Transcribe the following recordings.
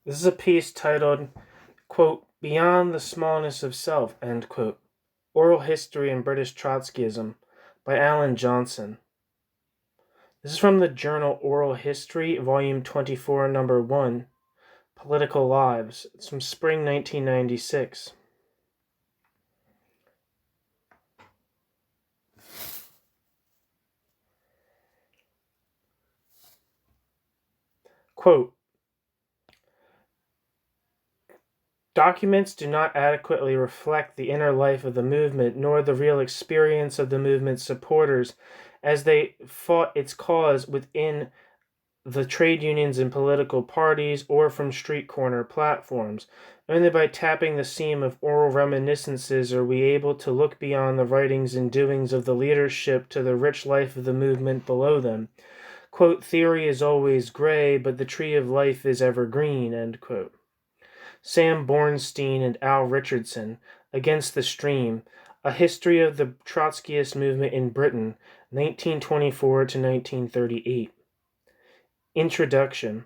This is a piece titled, quote, Beyond the Smallness of Self, end quote, Oral History in British Trotskyism by Alan Johnson. This is from the journal Oral History, Volume 24, Number 1, Political Lives. It's from spring 1996. Quote, Documents do not adequately reflect the inner life of the movement, nor the real experience of the movement's supporters as they fought its cause within the trade unions and political parties or from street corner platforms. Only by tapping the seam of oral reminiscences are we able to look beyond the writings and doings of the leadership to the rich life of the movement below them. Quote, Theory is always gray, but the tree of life is evergreen, end quote. Sam Bornstein and Al Richardson, Against the Stream, A History of the Trotskyist Movement in Britain, 1924 to 1938. Introduction.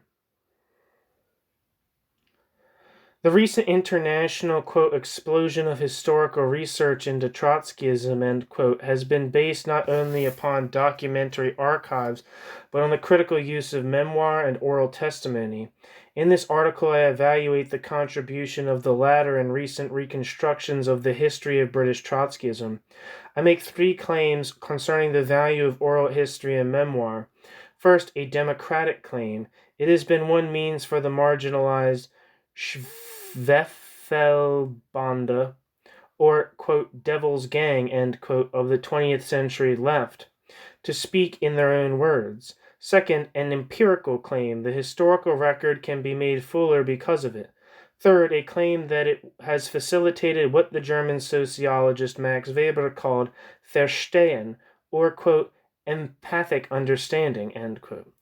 The recent international, quote, explosion of historical research into Trotskyism, end quote, has been based not only upon documentary archives, but on the critical use of memoir and oral testimony. In this article, I evaluate the contribution of the latter in recent reconstructions of the history of British Trotskyism. I make 3 claims concerning the value of oral history and memoir. First, a democratic claim. It has been one means for the marginalized Schwefelbande, or, quote, devil's gang, end quote, of the 20th century left, to speak in their own words. Second, an empirical claim. The historical record can be made fuller because of it. Third, a claim that it has facilitated what the German sociologist Max Weber called Verstehen, or, quote, empathic understanding, end quote.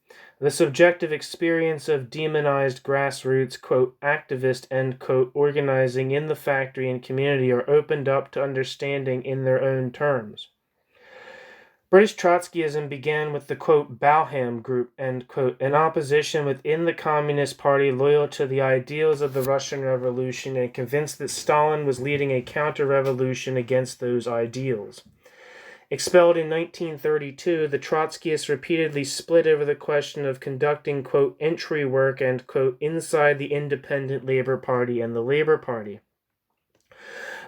The subjective experience of demonized grassroots, quote, activist, end quote, organizing in the factory and community are opened up to understanding in their own terms. British Trotskyism began with the, quote, Bauham Group, end quote, an opposition within the Communist Party loyal to the ideals of the Russian Revolution and convinced that Stalin was leading a counter-revolution against those ideals. Expelled in 1932, the Trotskyists repeatedly split over the question of conducting, quote, entry work, end quote, inside the Independent Labour Party and the Labour Party.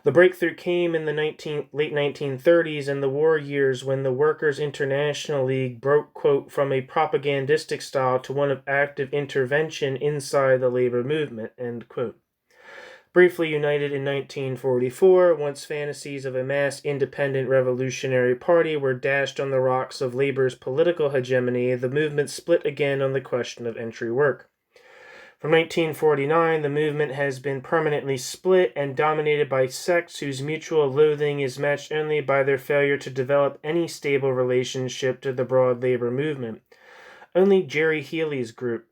The breakthrough came in the late 1930s and the war years when the Workers' International League broke, quote, from a propagandistic style to one of active intervention inside the labor movement, end quote. Briefly united in 1944, once fantasies of a mass independent revolutionary party were dashed on the rocks of labor's political hegemony, the movement split again on the question of entry work. From 1949, the movement has been permanently split and dominated by sects whose mutual loathing is matched only by their failure to develop any stable relationship to the broad labor movement. Only Jerry Healy's group,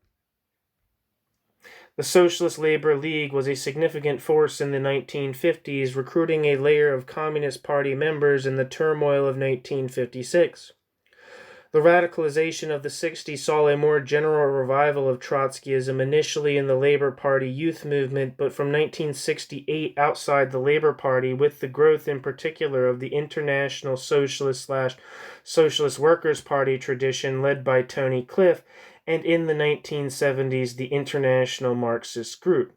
the Socialist Labor League, was a significant force in the 1950s, recruiting a layer of Communist Party members in the turmoil of 1956. The radicalization of the 60s saw a more general revival of Trotskyism, initially in the Labor Party youth movement, but from 1968 outside the Labor Party, with the growth in particular of the International Socialist/Socialist Workers' Party tradition led by Tony Cliff, and in the 1970s, the International Marxist Group.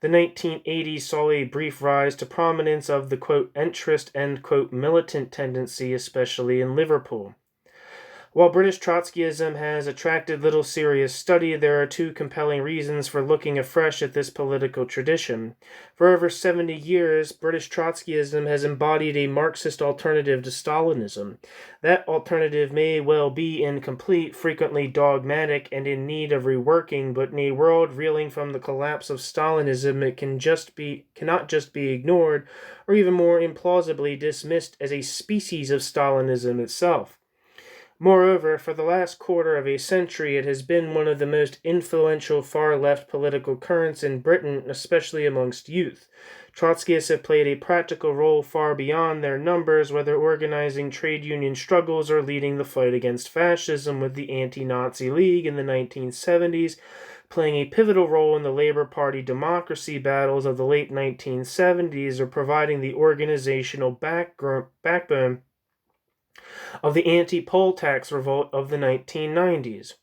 The 1980s saw a brief rise to prominence of the, quote, entrist, end quote, militant tendency, especially in Liverpool. While British Trotskyism has attracted little serious study, there are 2 compelling reasons for looking afresh at this political tradition. For over 70 years, British Trotskyism has embodied a Marxist alternative to Stalinism. That alternative may well be incomplete, frequently dogmatic, and in need of reworking, but in a world reeling from the collapse of Stalinism, it cannot just be ignored, or even more implausibly dismissed as a species of Stalinism itself. Moreover, for the last quarter of a century, it has been one of the most influential far-left political currents in Britain, especially amongst youth. Trotskyists have played a practical role far beyond their numbers, whether organizing trade union struggles or leading the fight against fascism with the Anti-Nazi League in the 1970s, playing a pivotal role in the Labour Party democracy battles of the late 1970s, or providing the organizational backbone of the anti-poll tax revolt of the 1990s.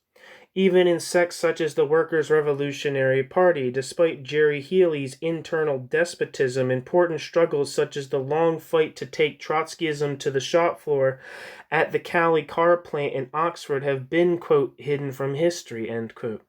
Even in sects such as the Workers' Revolutionary Party, despite Jerry Healey's internal despotism, important struggles such as the long fight to take Trotskyism to the shop floor at the Cowley car plant in Oxford have been, quote, hidden from history, end quote.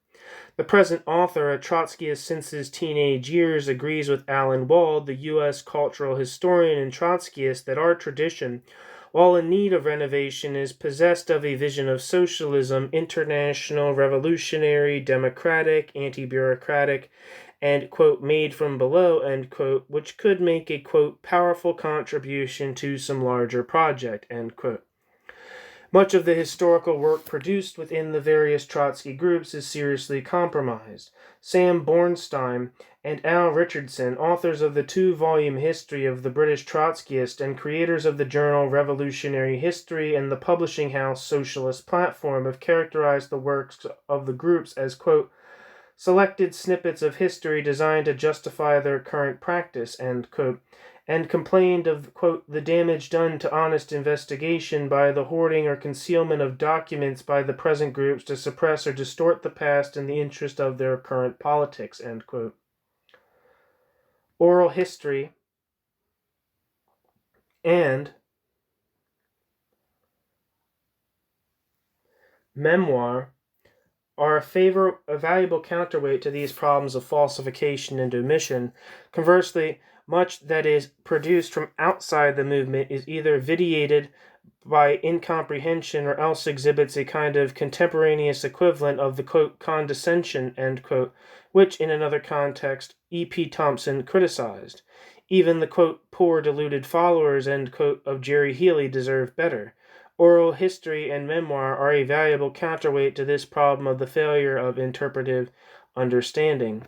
The present author, a Trotskyist since his teenage years, agrees with Alan Wald, the U.S. cultural historian and Trotskyist, that our tradition, while in need of renovation, is possessed of a vision of socialism, international, revolutionary, democratic, anti-bureaucratic, and, quote, made from below, end quote, which could make a, quote, powerful contribution to some larger project, end quote. Much of the historical work produced within the various Trotsky groups is seriously compromised. Sam Bornstein and Al Richardson, authors of the 2-volume History of the British Trotskyist and creators of the journal Revolutionary History and the publishing house Socialist Platform, have characterized the works of the groups as, quote, selected snippets of history designed to justify their current practice, end quote, and complained of, quote, the damage done to honest investigation by the hoarding or concealment of documents by the present groups to suppress or distort the past in the interest of their current politics, end quote. Oral history and memoir are a valuable counterweight to these problems of falsification and omission. Conversely, much that is produced from outside the movement is either vitiated by incomprehension or else exhibits a kind of contemporaneous equivalent of the, quote, condescension, end quote, which, in another context, E.P. Thompson criticized. Even the, quote, poor deluded followers, end quote, of Jerry Healey deserve better. Oral history and memoir are a valuable counterweight to this problem of the failure of interpretive understanding.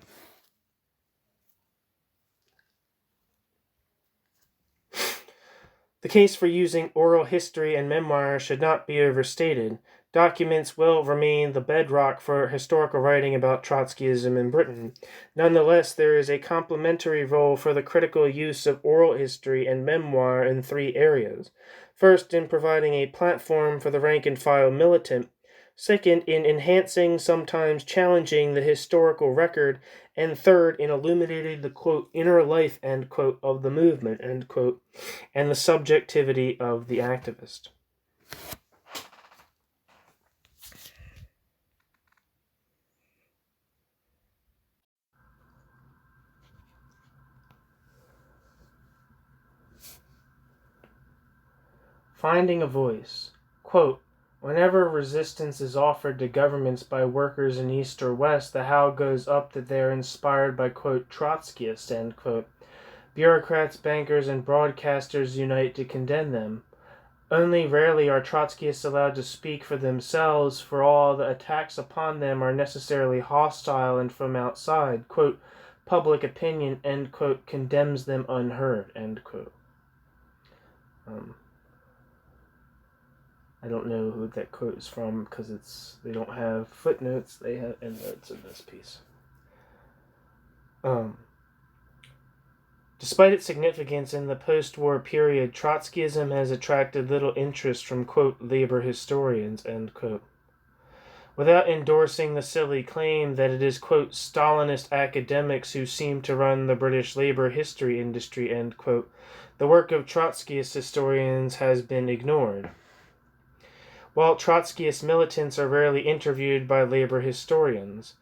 The case for using oral history and memoir should not be overstated. Documents will remain the bedrock for historical writing about Trotskyism in Britain. Nonetheless, there is a complementary role for the critical use of oral history and memoir in 3 areas. First, in providing a platform for the rank-and-file militant. Second, in enhancing, sometimes challenging, the historical record. And third, in illuminating the, quote, inner life, end quote, of the movement, end quote, and the subjectivity of the activist. Finding a voice. Quote, whenever resistance is offered to governments by workers in East or West, the howl goes up that they are inspired by, quote, Trotskyists, end quote. Bureaucrats, bankers, and broadcasters unite to condemn them. Only rarely are Trotskyists allowed to speak for themselves, for all the attacks upon them are necessarily hostile and from outside. Quote, public opinion, end quote, condemns them unheard, end quote. I don't know who that quote is from because they don't have footnotes, they have endnotes in this piece. Despite its significance in the post-war period, Trotskyism has attracted little interest from, quote, labor historians, end quote. Without endorsing the silly claim that it is, quote, Stalinist academics who seem to run the British labor history industry, end quote, the work of Trotskyist historians has been ignored. While Trotskyist militants are rarely interviewed by labor historians.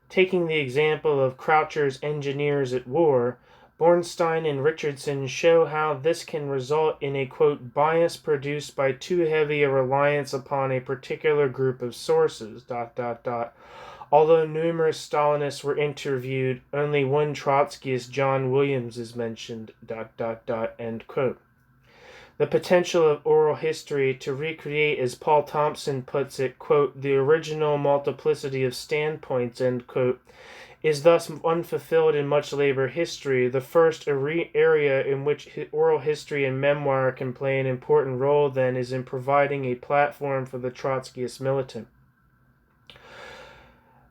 Taking the example of Croucher's Engineers at War, Bornstein and Richardson show how this can result in a, quote, bias produced by too heavy a reliance upon a particular group of sources, ... Although numerous Stalinists were interviewed, only one Trotskyist, John Williams, is mentioned, ... end quote. The potential of oral history to recreate, as Paul Thompson puts it, quote, the original multiplicity of standpoints, end quote, is thus unfulfilled in much labor history. The first area in which oral history and memoir can play an important role, then, is in providing a platform for the Trotskyist militant.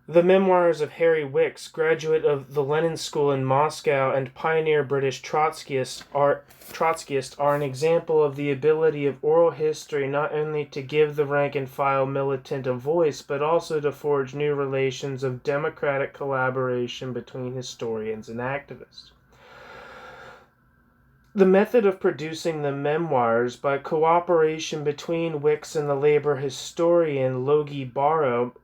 The memoirs of Harry Wicks, graduate of the Lenin School in Moscow and pioneer British Trotskyist, are an example of the ability of oral history not only to give the rank-and-file militant a voice, but also to forge new relations of democratic collaboration between historians and activists. The method of producing the memoirs by cooperation between Wicks and the labor historian Logie Barrow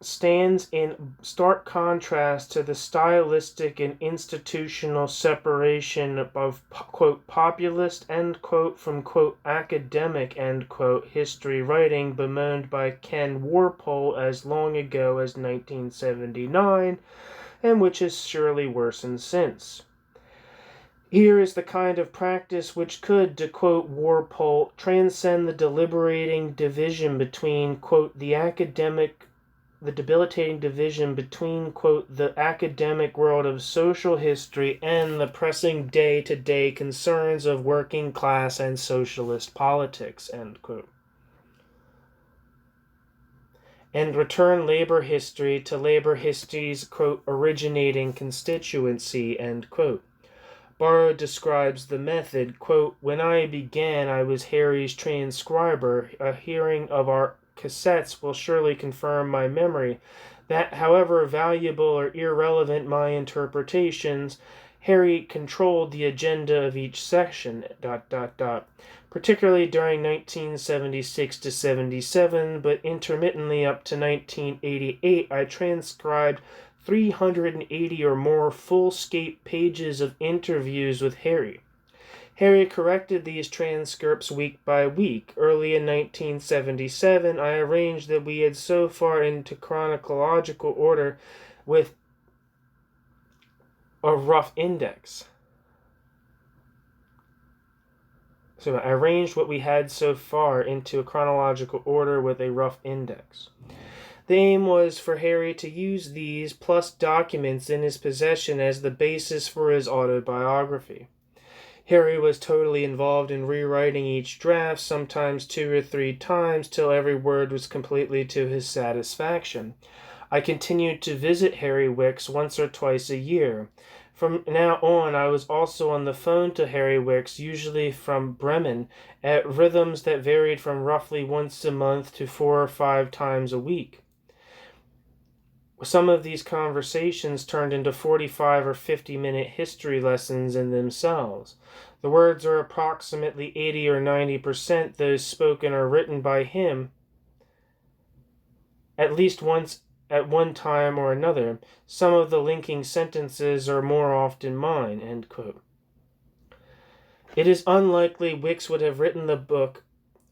stands in stark contrast to the stylistic and institutional separation of, quote, populist, end quote, from, quote, academic, end quote, history writing bemoaned by Ken Warpole as long ago as 1979, and which has surely worsened since. Here is the kind of practice which could, to quote Warpole, transcend the deliberating division between, quote, the debilitating division between, quote, the academic world of social history and the pressing day-to-day concerns of working class and socialist politics, end quote. And return labor history to labor history's, quote, originating constituency, end quote. Barrow describes the method, quote, when I began, I was Harry's transcriber. A hearing of our cassettes will surely confirm my memory that, however valuable or irrelevant my interpretations, Harry controlled the agenda of each section, ... particularly during 1976 to 77, but intermittently up to 1988, I transcribed 380 or more full-scape pages of interviews with Harry. Harry corrected these transcripts week by week. Early in 1977, I arranged that we had so far into chronological order with a rough index. So I arranged what we had so far into a chronological order with a rough index. The aim was for Harry to use these plus documents in his possession as the basis for his autobiography. Harry was totally involved in rewriting each draft, sometimes 2 or 3 times, till every word was completely to his satisfaction. I continued to visit Harry Wicks once or twice a year. From now on, I was also on the phone to Harry Wicks, usually from Bremen, at rhythms that varied from roughly once a month to 4 or 5 times a week. Some of these conversations turned into 45 or 50-minute history lessons in themselves. The words are approximately 80 or 90% those spoken or written by him at least once at one time or another. Some of the linking sentences are more often mine, end quote. It is unlikely Wicks would have written the book,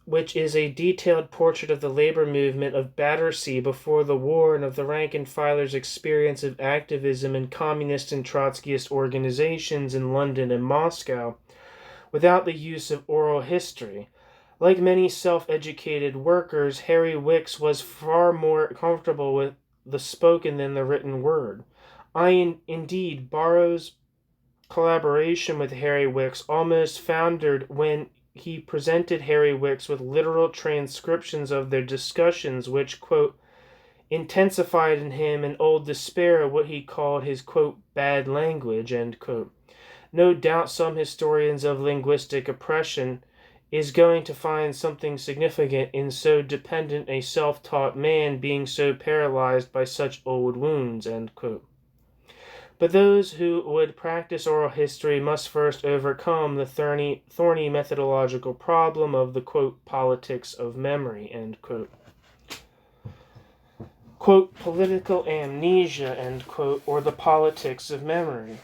which is a detailed portrait of the labor movement of Battersea before the war and of the rank-and-filers' experience of activism in communist and Trotskyist organizations in London and Moscow, without the use of oral history. Like many self-educated workers, Harry Wicks was far more comfortable with the spoken than the written word. Indeed, Barrow's collaboration with Harry Wicks almost foundered when he presented Harry Wicks with literal transcriptions of their discussions, which, quote, intensified in him an old despair of what he called his, quote, bad language, end quote. No doubt some historians of linguistic oppression is going to find something significant in so dependent a self-taught man being so paralyzed by such old wounds, end quote. But those who would practice oral history must first overcome the thorny methodological problem of the, quote, politics of memory, end quote. Quote, political amnesia, end quote, or the politics of memory.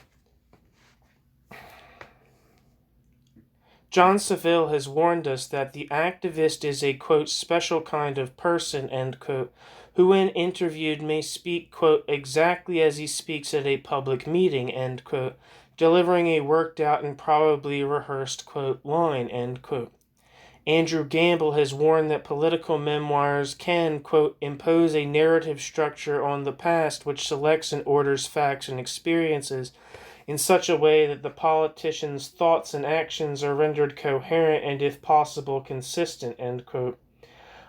John Saville has warned us that the activist is a, quote, special kind of person, end quote, who when interviewed may speak, quote, exactly as he speaks at a public meeting, end quote, delivering a worked out and probably rehearsed, quote, line, end quote. Andrew Gamble has warned that political memoirs can, quote, impose a narrative structure on the past which selects and orders facts and experiences in such a way that the politician's thoughts and actions are rendered coherent and, if possible, consistent, end quote.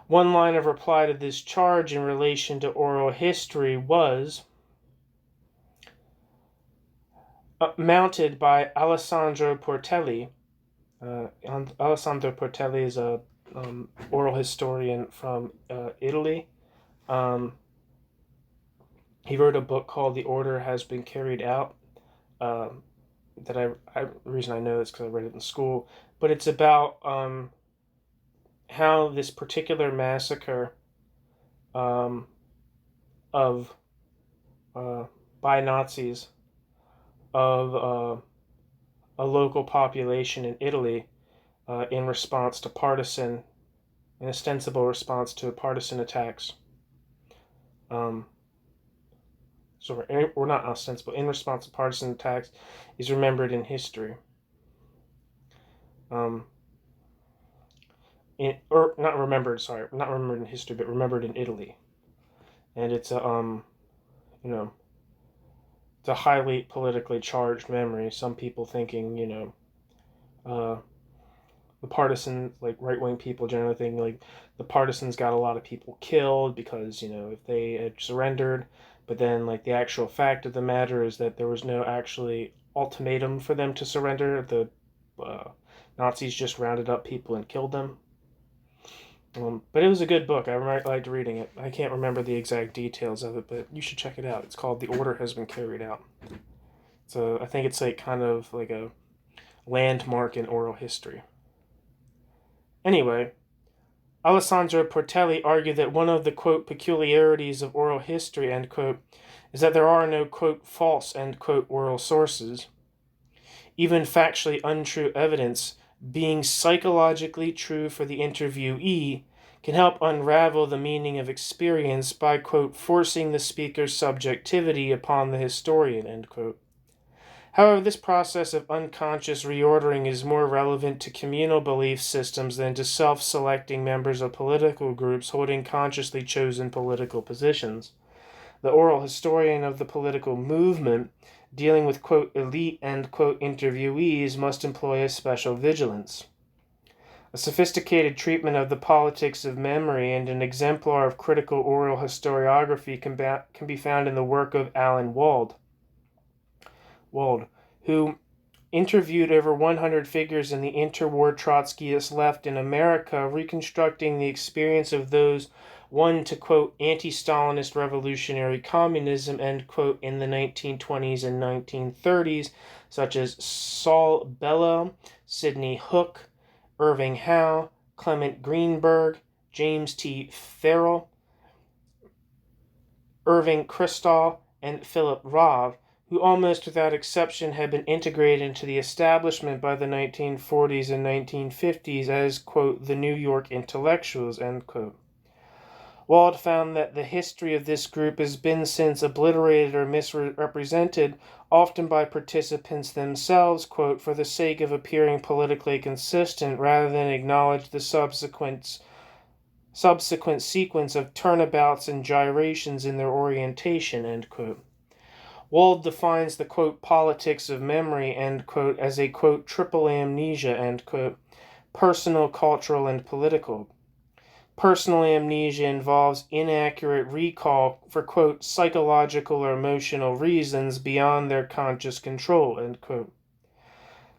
One line of reply to this charge in relation to oral history was mounted by Alessandro Portelli. Alessandro Portelli is a oral historian from Italy. He wrote a book called "The Order Has Been Carried Out." The reason I know this because I read it in school, but it's about how this particular massacre of by Nazis of a local population in Italy in response to an ostensible response to partisan attacks. Or not ostensible, in response to partisan attacks, is remembered in history. Not remembered in history, but remembered in Italy. And it's a, it's a highly politically charged memory. Some people thinking, the partisan, like right-wing people generally think like the partisans got a lot of people killed because, if they had surrendered, but then like the actual fact of the matter is that there was no actually ultimatum for them to surrender. The Nazis just rounded up people and killed them. But it was a good book. I liked reading it. I can't remember the exact details of it, but you should check it out. It's called "The Order Has Been Carried Out." So I think it's like kind of like a landmark in oral history. Anyway, Alessandro Portelli argued that one of the, quote, peculiarities of oral history, end quote, is that there are no, quote, false, end quote, oral sources. Even factually untrue evidence, being psychologically true for the interviewee, can help unravel the meaning of experience by, quote, forcing the speaker's subjectivity upon the historian, end quote. However, this process of unconscious reordering is more relevant to communal belief systems than to self-selecting members of political groups holding consciously chosen political positions. The oral historian of the political movement, dealing with, quote, elite, end quote, interviewees, must employ a special vigilance. A sophisticated treatment of the politics of memory and an exemplar of critical oral historiography can be found in the work of Alan Wald, who interviewed over 100 figures in the interwar Trotskyist left in America, reconstructing the experience of those won to, quote, anti-Stalinist revolutionary communism, end quote, in the 1920s and 1930s, such as Saul Bellow, Sidney Hook, Irving Howe, Clement Greenberg, James T. Farrell, Irving Kristol, and Philip Rov, who almost without exception had been integrated into the establishment by the 1940s and 1950s as, quote, the New York intellectuals, end quote. Wald found that the history of this group has been since obliterated or misrepresented, often by participants themselves, quote, for the sake of appearing politically consistent rather than acknowledge the subsequent sequence of turnabouts and gyrations in their orientation, end quote. Wald defines the, quote, politics of memory, end quote, as a, quote, triple amnesia, end quote, personal, cultural, and political. Personal amnesia involves inaccurate recall for, quote, psychological or emotional reasons beyond their conscious control, end quote.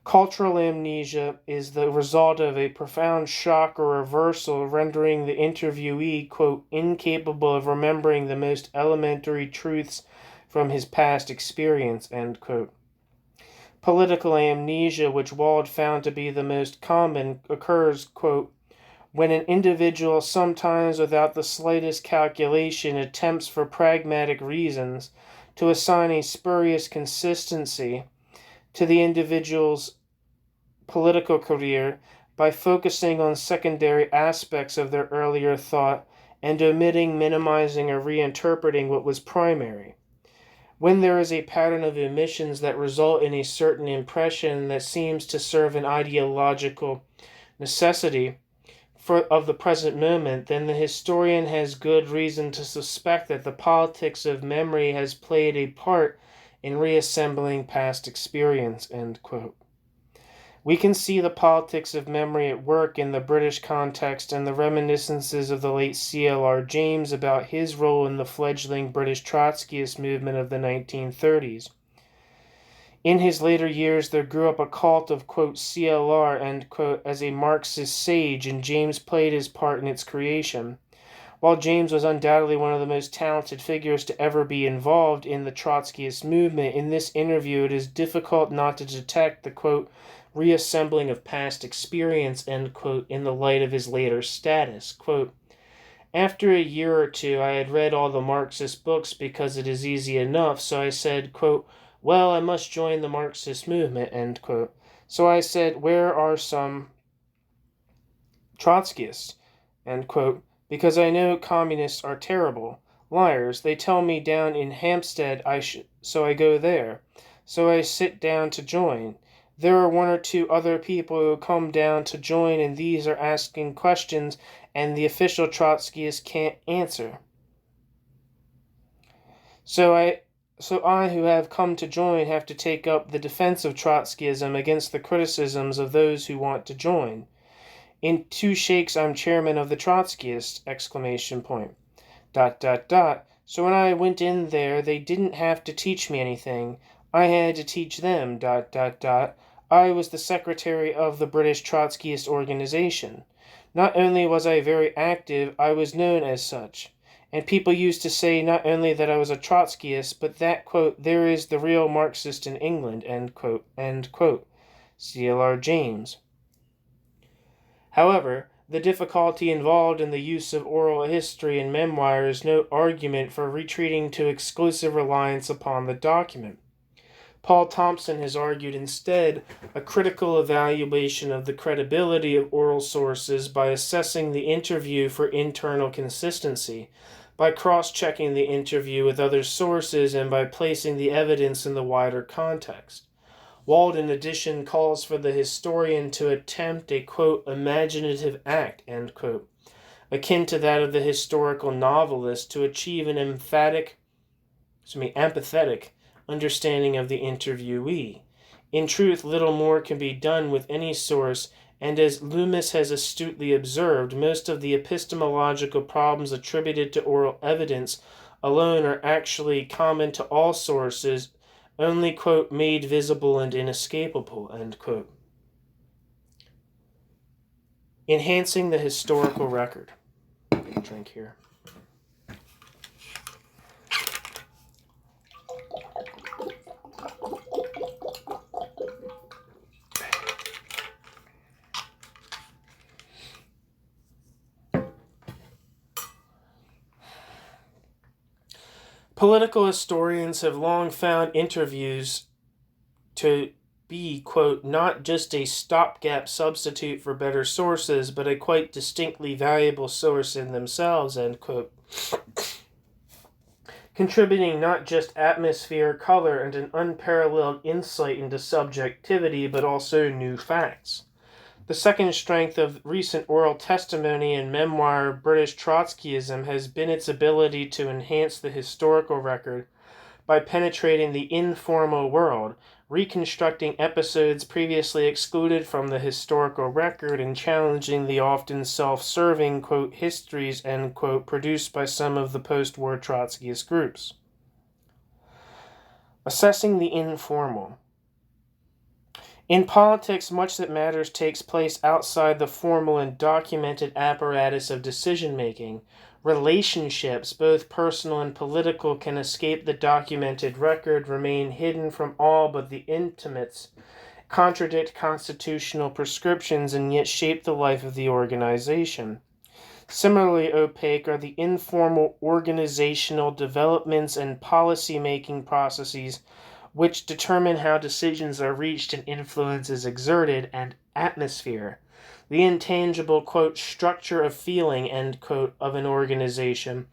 Cultural amnesia is the result of a profound shock or reversal, rendering the interviewee, quote, incapable of remembering the most elementary truths from his past experience, end quote. Political amnesia, which Wald found to be the most common, occurs, quote, when an individual, sometimes without the slightest calculation, attempts for pragmatic reasons to assign a spurious consistency to the individual's political career by focusing on secondary aspects of their earlier thought and omitting, minimizing, or reinterpreting what was primary. When there is a pattern of omissions that result in a certain impression that seems to serve an ideological necessity of the present moment, then the historian has good reason to suspect that the politics of memory has played a part in reassembling past experience. End quote. We can see the politics of memory at work in the British context and the reminiscences of the late C.L.R. James about his role in the fledgling British Trotskyist movement of the 1930s. In his later years, there grew up a cult of, quote, C.L.R., end quote, as a Marxist sage, and James played his part in its creation. While James was undoubtedly one of the most talented figures to ever be involved in the Trotskyist movement, in this interview it is difficult not to detect the, quote, reassembling of past experience, end quote, in the light of his later status. Quote, after a year or two, I had read all the Marxist books because it is easy enough, so I said, quote, well, I must join the Marxist movement, end quote. So I said, where are some Trotskyists, end quote, because I know communists are terrible. Liars. They tell me down in Hampstead so I go there. So I sit down to join. There are one or two other people who come down to join, and these are asking questions, and the official Trotskyists can't answer. So I, who have come to join, have to take up the defense of Trotskyism against the criticisms of those who want to join. In 2 shakes, I'm chairman of the Trotskyists! ! So when I went in there, they didn't have to teach me anything. I had to teach them. I was the secretary of the British Trotskyist organization. Not only was I very active, I was known as such. And people used to say not only that I was a Trotskyist, but that, quote, there is the real Marxist in England, end quote. C.L.R. James. However, the difficulty involved in the use of oral history and memoir is no argument for retreating to exclusive reliance upon the document. Paul Thompson has argued instead a critical evaluation of the credibility of oral sources by assessing the interview for internal consistency, by cross-checking the interview with other sources, and by placing the evidence in the wider context. Wald, in addition, calls for the historian to attempt a, quote, imaginative act, end quote, akin to that of the historical novelist to achieve an empathetic understanding of the interviewee. In truth, little more can be done with any source, and as Loomis has astutely observed, most of the epistemological problems attributed to oral evidence alone are actually common to all sources, only, quote, made visible and inescapable, end quote. Enhancing the historical record. Get a drink here. Political historians have long found interviews to be, quote, not just a stopgap substitute for better sources, but a quite distinctly valuable source in themselves, end quote, contributing not just atmosphere, color, and an unparalleled insight into subjectivity, but also new facts. The second strength of recent oral testimony and memoir of British Trotskyism has been its ability to enhance the historical record by penetrating the informal world, reconstructing episodes previously excluded from the historical record, and challenging the often self-serving, quote, histories, end quote, produced by some of the post-war Trotskyist groups. Assessing the informal. In politics, much that matters takes place outside the formal and documented apparatus of decision-making. Relationships, both personal and political, can escape the documented record, remain hidden from all but the intimates, contradict constitutional prescriptions, and yet shape the life of the organization. Similarly opaque are the informal organizational developments and policy-making processes which determine how decisions are reached and influence is exerted, and atmosphere, the intangible, quote, structure of feeling, end quote, of an organization,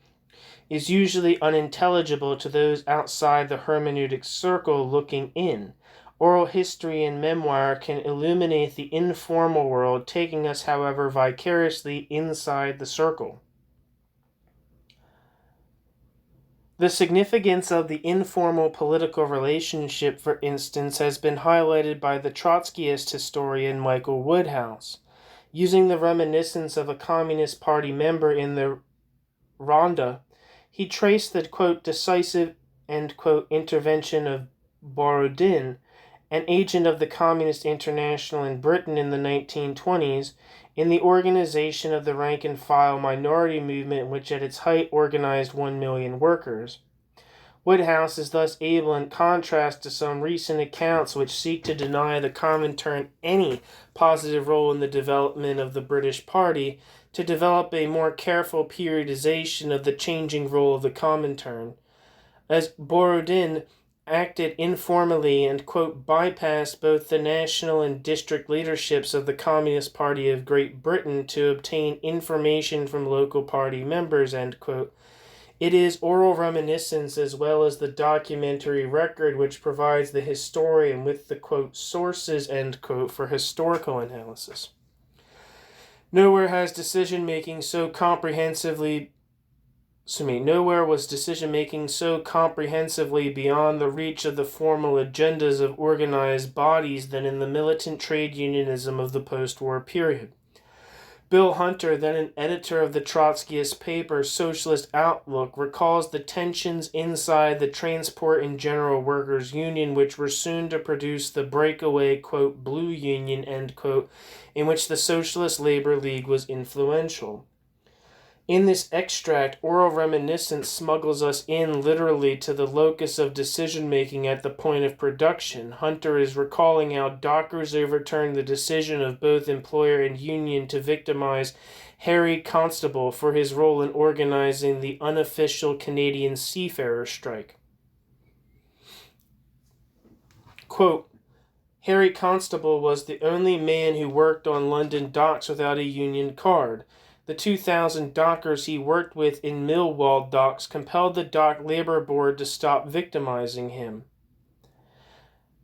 is usually unintelligible to those outside the hermeneutic circle looking in. Oral history and memoir can illuminate the informal world, taking us, however, vicariously inside the circle. The significance of the informal political relationship, for instance, has been highlighted by the Trotskyist historian Michael Woodhouse. Using the reminiscence of a Communist Party member in the Ronda, he traced the, quote, decisive, end quote, intervention of Borodin, an agent of the Communist International in Britain in the 1920s, in the organization of the rank-and-file minority movement which at its height organized 1 million workers. Woodhouse is thus able, in contrast to some recent accounts which seek to deny the Comintern any positive role in the development of the British Party, to develop a more careful periodization of the changing role of the Comintern. As Borodin acted informally and, quote, bypassed both the national and district leaderships of the Communist Party of Great Britain to obtain information from local party members, end quote. It is oral reminiscence as well as the documentary record which provides the historian with the, quote, sources, end quote, for historical analysis. Nowhere was decision-making so comprehensively beyond the reach of the formal agendas of organized bodies than in the militant trade unionism of the post-war period. Bill Hunter, then an editor of the Trotskyist paper Socialist Outlook, recalls the tensions inside the Transport and General Workers Union, which were soon to produce the breakaway, quote, Blue Union, end quote, in which the Socialist Labor League was influential. In this extract, oral reminiscence smuggles us in literally to the locus of decision-making at the point of production. Hunter is recalling how dockers overturned the decision of both employer and union to victimize Harry Constable for his role in organizing the unofficial Canadian seafarer strike. Quote, Harry Constable was the only man who worked on London docks without a union card. The 2,000 dockers he worked with in Millwall docks compelled the Dock Labor Board to stop victimizing him.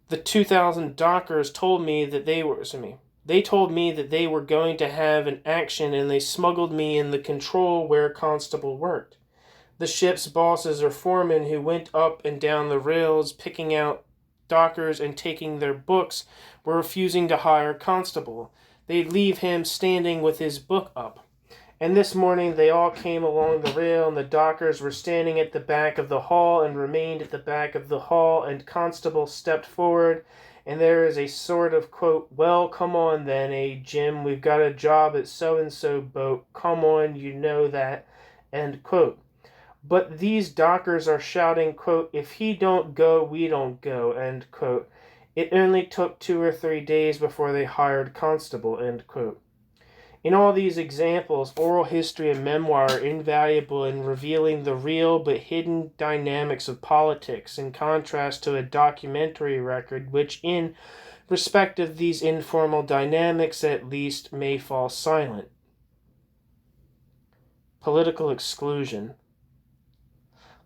The 2,000 dockers told me that they were going to have an action, and they smuggled me in the control where Constable worked. The ship's bosses or foremen who went up and down the rails picking out dockers and taking their books were refusing to hire Constable. They'd leave him standing with his book up. And this morning they all came along the rail, and the dockers were standing at the back of the hall and remained at the back of the hall, and Constable stepped forward, and there is a sort of, quote, well, come on then, Jim, we've got a job at so-and-so boat, come on, you know that, end quote. But these dockers are shouting, quote, if he don't go, we don't go, end quote. It only took 2 or 3 days before they hired Constable, end quote. In all these examples, oral history and memoir are invaluable in revealing the real but hidden dynamics of politics, in contrast to a documentary record which, in respect of these informal dynamics at least, may fall silent. Political exclusion.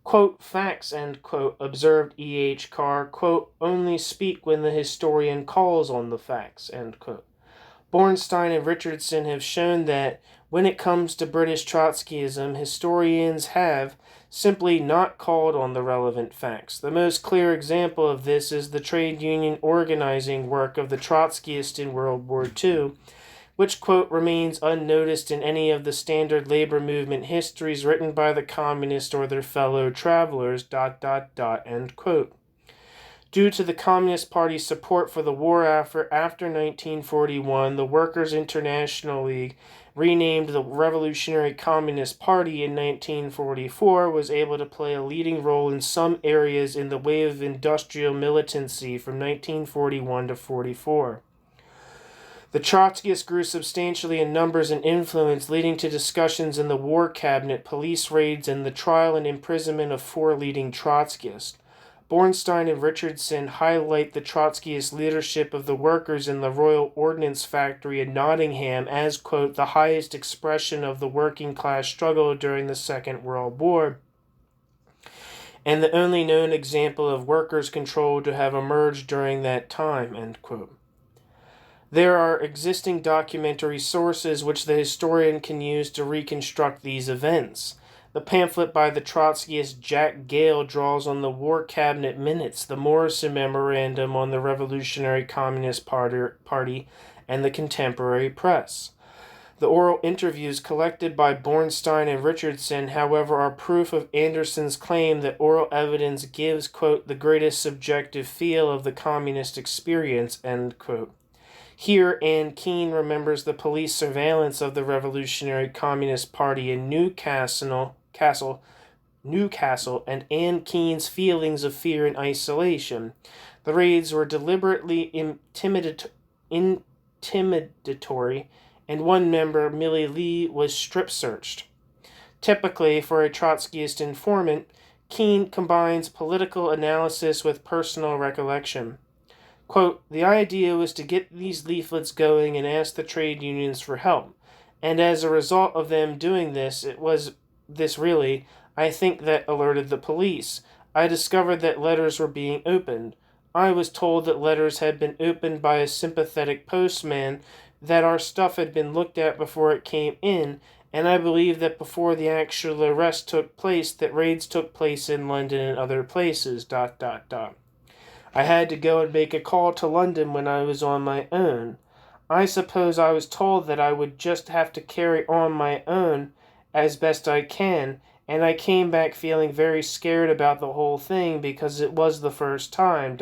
Quote, facts, end quote, observed E.H. Carr, quote, only speak when the historian calls on the facts, end quote. Bornstein and Richardson have shown that, when it comes to British Trotskyism, historians have simply not called on the relevant facts. The most clear example of this is the trade union organizing work of the Trotskyists in World War II, which, quote, remains unnoticed in any of the standard labor movement histories written by the communists or their fellow travelers, ... end quote. Due to the Communist Party's support for the war after 1941, the Workers' International League, renamed the Revolutionary Communist Party in 1944, was able to play a leading role in some areas in the wave of industrial militancy from 1941 to 44. The Trotskyists grew substantially in numbers and influence, leading to discussions in the War Cabinet, police raids, and the trial and imprisonment of 4 leading Trotskyists. Bornstein and Richardson highlight the Trotskyist leadership of the workers in the Royal Ordnance Factory in Nottingham as, quote, the highest expression of the working class struggle during the Second World War. and the only known example of workers' control to have emerged during that time, end quote. There are existing documentary sources which the historian can use to reconstruct these events. The pamphlet by the Trotskyist Jack Gale draws on the War Cabinet Minutes, the Morrison Memorandum on the Revolutionary Communist Party, and the contemporary press. The oral interviews collected by Bornstein and Richardson, however, are proof of Anderson's claim that oral evidence gives, quote, the greatest subjective feel of the communist experience, end quote. Here, Anne Keene remembers the police surveillance of the Revolutionary Communist Party in Newcastle, and Anne Keene's feelings of fear and isolation. The raids were deliberately intimidatory, and one member, Millie Lee, was strip-searched. Typically, for a Trotskyist informant, Keene combines political analysis with personal recollection. Quote, the idea was to get these leaflets going and ask the trade unions for help, and as a result of them doing this, it was this really, I think, that alerted the police. I discovered that letters were being opened. I was told that letters had been opened by a sympathetic postman, that our stuff had been looked at before it came in, and I believe that before the actual arrest took place, that raids took place in London and other places, ... I had to go and make a call to London when I was on my own. I suppose I was told that I would just have to carry on my own as best I can, and I came back feeling very scared about the whole thing because it was the first time, ...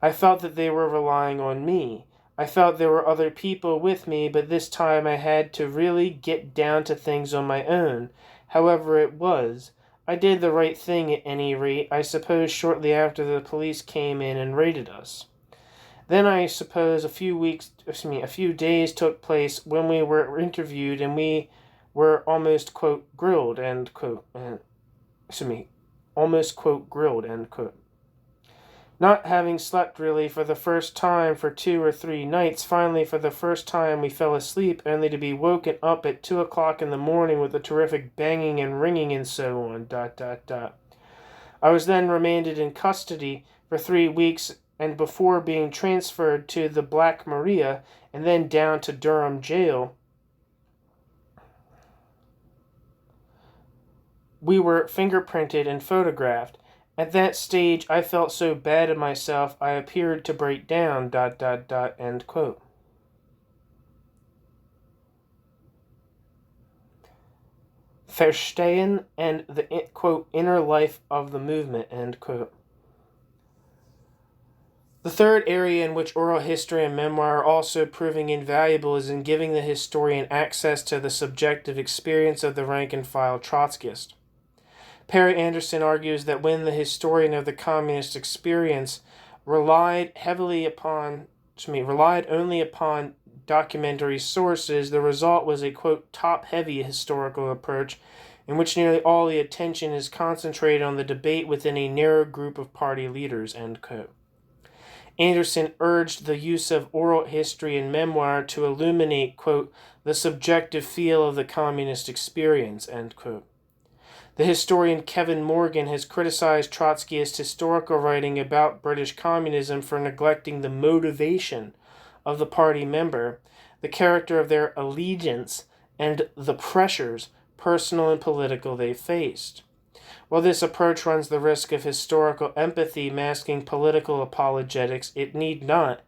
I felt that they were relying on me. I felt there were other people with me, but this time I had to really get down to things on my own. However it was, I did the right thing at any rate, I suppose shortly after the police came in and raided us. Then I suppose a few days took place when we were interviewed and we were almost, quote, grilled, end quote. Almost, quote, grilled, end quote. Not having slept really for the first time for 2 or 3 nights, finally for the first time we fell asleep, only to be woken up at 2 o'clock in the morning with a terrific banging and ringing and so on, ... I was then remanded in custody for 3 weeks, and before being transferred to the Black Maria and then down to Durham jail, we were fingerprinted and photographed. At that stage, I felt so bad of myself, I appeared to break down, ... end quote. Verstehen and the, quote, inner life of the movement, end quote. The third area in which oral history and memoir are also proving invaluable is in giving the historian access to the subjective experience of the rank-and-file Trotskyist. Perry Anderson argues that when the historian of the communist experience relied only upon documentary sources, the result was a, quote, top-heavy historical approach in which nearly all the attention is concentrated on the debate within a narrow group of party leaders, end quote. Anderson urged the use of oral history and memoir to illuminate, quote, the subjective feel of the communist experience, end quote. The historian Kevin Morgan has criticized Trotskyist historical writing about British communism for neglecting the motivation of the party member, the character of their allegiance, and the pressures, personal and political, they faced. While this approach runs the risk of historical empathy masking political apologetics, it need not,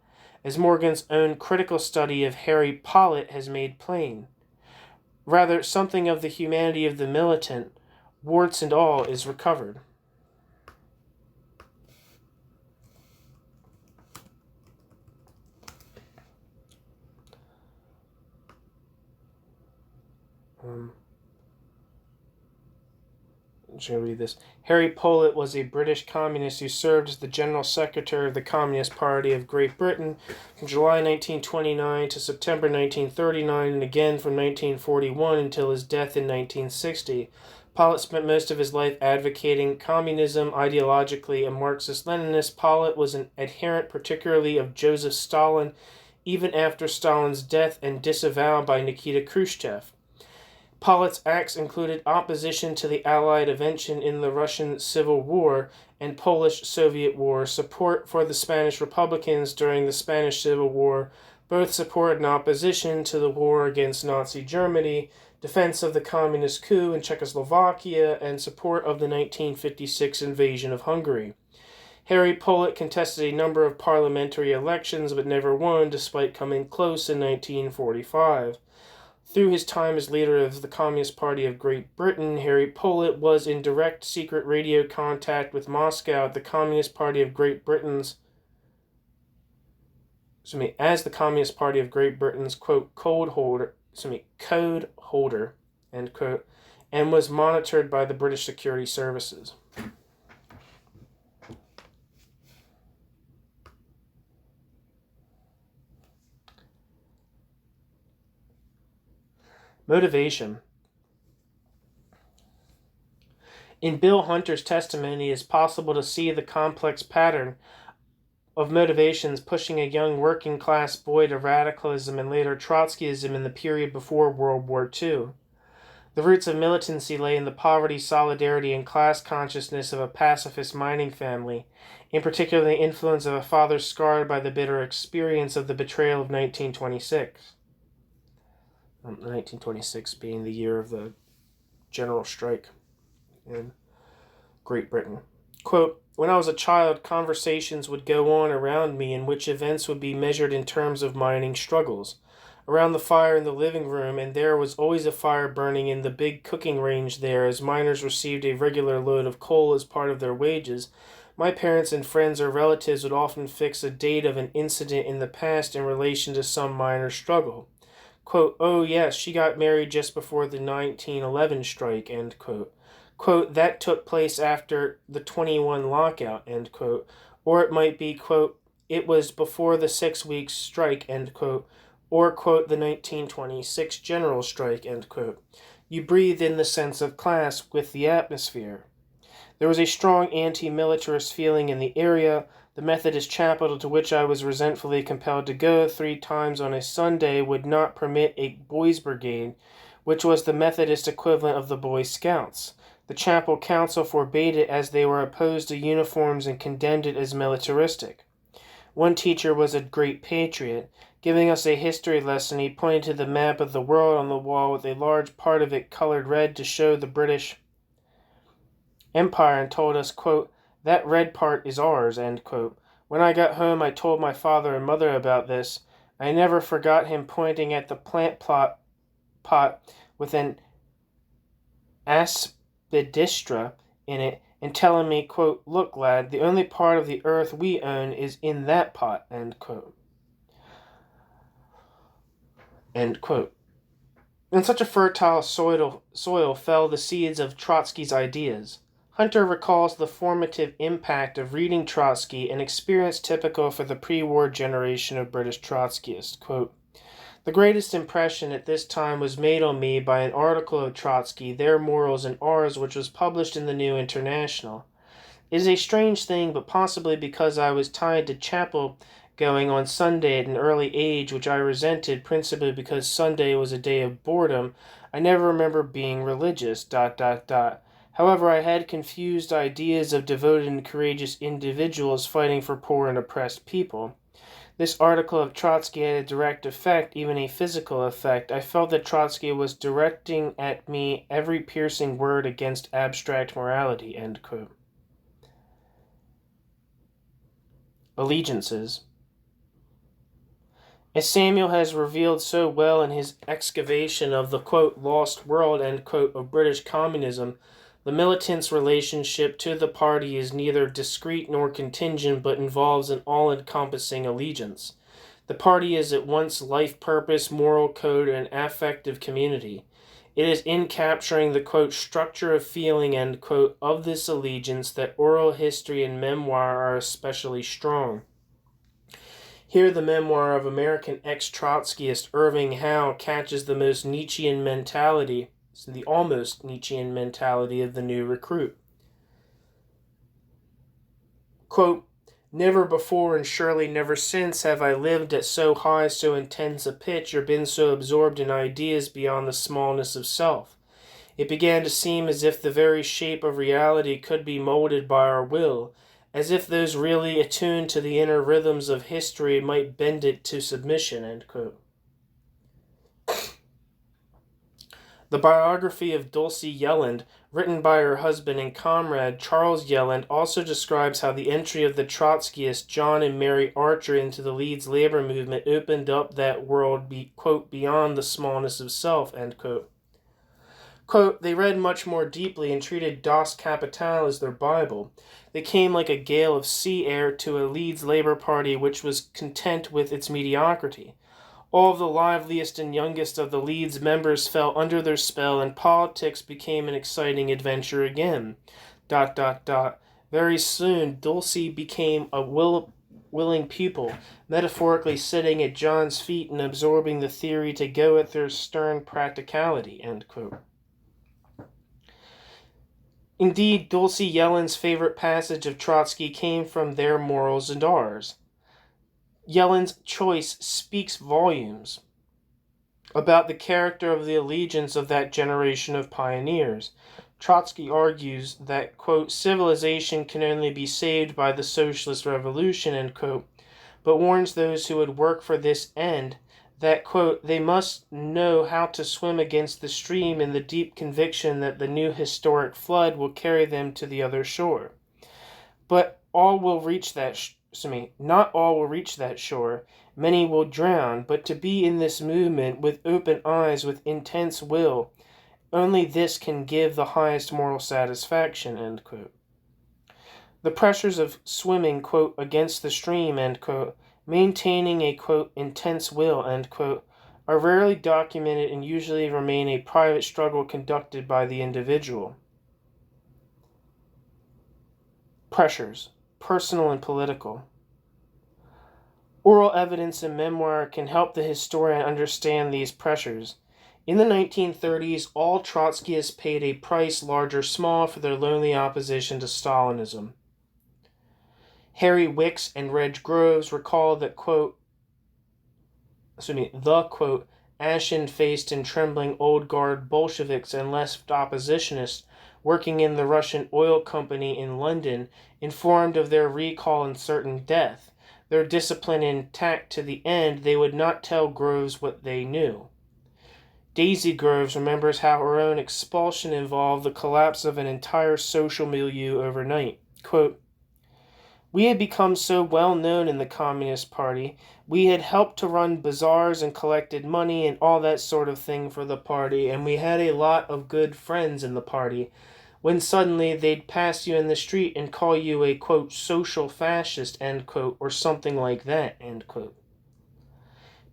as Morgan's own critical study of Harry Pollitt has made plain. Rather, something of the humanity of the militant, warts and all, is recovered. I'm just going to read this. Harry Pollitt was a British communist who served as the General Secretary of the Communist Party of Great Britain from July 1929 to September 1939, and again from 1941 until his death in 1960. Pollitt spent most of his life advocating communism, ideologically a Marxist-Leninist. Pollitt was an adherent particularly of Joseph Stalin, even after Stalin's death, and disavowed by Nikita Khrushchev. Pollitt's acts included opposition to the Allied intervention in the Russian Civil War and Polish-Soviet War, support for the Spanish Republicans during the Spanish Civil War, both support and opposition to the war against Nazi Germany, defense of the communist coup in Czechoslovakia, and support of the 1956 invasion of Hungary. Harry Pollitt contested a number of parliamentary elections but never won, despite coming close in 1945. Through his time as leader of the Communist Party of Great Britain, Harry Pollitt was in direct secret radio contact with Moscow at the Communist Party of Great Britain's as the Communist Party of Great Britain's, quote, code holder, end quote, and was monitored by the British security services. Motivation. In Bill Hunter's testimony, it is possible to see the complex pattern of motivations pushing a young working-class boy to radicalism and later Trotskyism in the period before World War II. The roots of militancy lay in the poverty, solidarity, and class consciousness of a pacifist mining family, in particular the influence of a father scarred by the bitter experience of the betrayal of 1926. 1926 being the year of the general strike in Great Britain. Quote, when I was a child, conversations would go on around me in which events would be measured in terms of mining struggles. Around the fire in the living room, and there was always a fire burning in the big cooking range there, as miners received a regular load of coal as part of their wages, my parents and friends or relatives would often fix a date of an incident in the past in relation to some minor struggle. Quote, oh yes, she got married just before the 1911 strike, end quote. Quote, that took place after the 21 lockout, end quote. Or it might be, quote, it was before the 6 weeks strike, end quote. Or, quote, the 1926 general strike, end quote. You breathe in the sense of class with the atmosphere. There was a strong anti-militarist feeling in the area. The Methodist chapel to which I was resentfully compelled to go 3 times on a Sunday would not permit a boys' brigade, which was the Methodist equivalent of the Boy Scouts. The chapel council forbade it as they were opposed to uniforms and condemned it as militaristic. One teacher was a great patriot. Giving us a history lesson, he pointed to the map of the world on the wall with a large part of it colored red to show the British Empire and told us, quote, that red part is ours, end quote. When I got home, I told my father and mother about this. I never forgot him pointing at the plant pot with an aspidistra in it and telling me, quote, look, lad, the only part of the earth we own is in that pot, end quote. End quote. In such a fertile soil fell the seeds of Trotsky's ideas. Hunter recalls the formative impact of reading Trotsky, an experience typical for the pre-war generation of British Trotskyists. Quote, the greatest impression at this time was made on me by an article of Trotsky, Their Morals and Ours, which was published in the New International. It is a strange thing, but possibly because I was tied to chapel going on Sunday at an early age, which I resented principally because Sunday was a day of boredom, I never remember being religious, ... However, I had confused ideas of devoted and courageous individuals fighting for poor and oppressed people. This article of Trotsky had a direct effect, even a physical effect. I felt that Trotsky was directing at me every piercing word against abstract morality, end quote. Allegiances. As Samuel has revealed so well in his excavation of the, quote, lost world, end quote, of British communism, the militant's relationship to the party is neither discrete nor contingent, but involves an all-encompassing allegiance. The party is at once life purpose, moral code, and affective community. It is in capturing the, quote, structure of feeling, end quote, of this allegiance that oral history and memoir are especially strong. Here the memoir of American ex-Trotskyist Irving Howe catches the most Nietzschean mentality, the almost Nietzschean mentality of the new recruit. Quote, Never before and surely never since have I lived at so high, so intense a pitch, or been so absorbed in ideas beyond the smallness of self. It began to seem as if the very shape of reality could be molded by our will, as if those really attuned to the inner rhythms of history might bend it to submission." End quote. The biography of Dulcie Yelland, written by her husband and comrade Charles Yelland, also describes how the entry of the Trotskyists John and Mary Archer into the Leeds labor movement opened up that world, quote, beyond the smallness of self, end quote. Quote, "They read much more deeply and treated Das Kapital as their Bible. They came like a gale of sea air to a Leeds Labour Party which was content with its mediocrity. All of the liveliest and youngest of the Leeds members fell under their spell, and politics became an exciting adventure again. ... Very soon, Dulcie became a willing pupil, metaphorically sitting at John's feet and absorbing the theory to go at their stern practicality." End quote. Indeed, Dulcie Yelland's favorite passage of Trotsky came from Their Morals and Ours. Yelland's choice speaks volumes about the character of the allegiance of that generation of pioneers. Trotsky argues that, quote, "civilization can only be saved by the socialist revolution," end quote, but warns those who would work for this end that, quote, "they must know how to swim against the stream in the deep conviction that the new historic flood will carry them to the other shore. But all will reach that not all will reach that shore. Many will drown, but to be in this movement with open eyes, with intense will, only this can give the highest moral satisfaction," end quote. The pressures of swimming, quote, "against the stream," end quote, maintaining a, quote, "intense will," end quote, are rarely documented and usually remain a private struggle conducted by the individual. Pressures, personal and political. Oral evidence and memoir can help the historian understand these pressures. In the 1930s, all Trotskyists paid a price, large or small, for their lonely opposition to Stalinism. Harry Wicks and Reg Groves recall that, quote, quote, "ashen-faced and trembling old guard Bolsheviks and left oppositionists working in the Russian oil company in London, informed of their recall and certain death. Their discipline intact to the end, they would not tell Groves what they knew." Daisy Groves remembers how her own expulsion involved the collapse of an entire social milieu overnight. Quote, "We had become so well known in the Communist Party. We had helped to run bazaars and collected money and all that sort of thing for the party, and we had a lot of good friends in the party, when suddenly they'd pass you in the street and call you a, quote, social fascist, end quote, or something like that," end quote.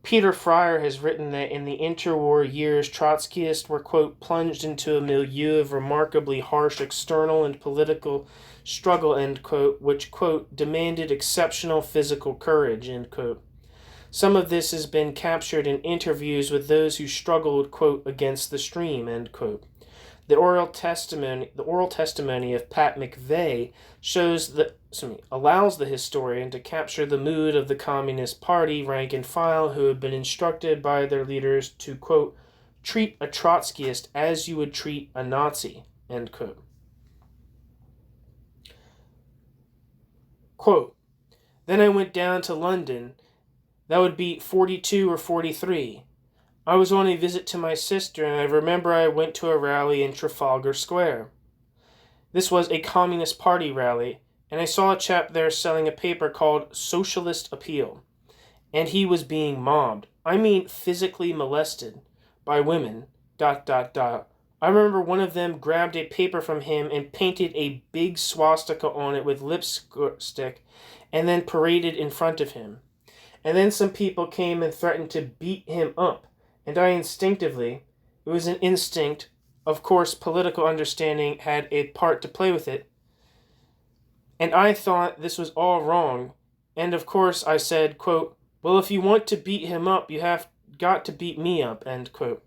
Peter Fryer has written that in the interwar years, Trotskyists were, quote, "plunged into a milieu of remarkably harsh external and political struggle," end quote, which, quote, "demanded exceptional physical courage," end quote. Some of this has been captured in interviews with those who struggled, quote, "against the stream," end quote. The oral testimony of Pat McVeigh allows the historian to capture the mood of the Communist Party rank and file who had been instructed by their leaders to, quote, "treat a Trotskyist as you would treat a Nazi," end quote. Quote, "Then I went down to London. That would be 42 or 43. I was on a visit to my sister, and I remember I went to a rally in Trafalgar Square. This was a Communist Party rally, and I saw a chap there selling a paper called Socialist Appeal, and he was being mobbed. I mean physically molested by women, ... I remember one of them grabbed a paper from him and painted a big swastika on it with lipstick and then paraded in front of him. And then some people came and threatened to beat him up. And I instinctively, it was an instinct, of course political understanding had a part to play with it, and I thought this was all wrong, and of course I said, quote, 'Well, if you want to beat him up, you have got to beat me up,' end quote.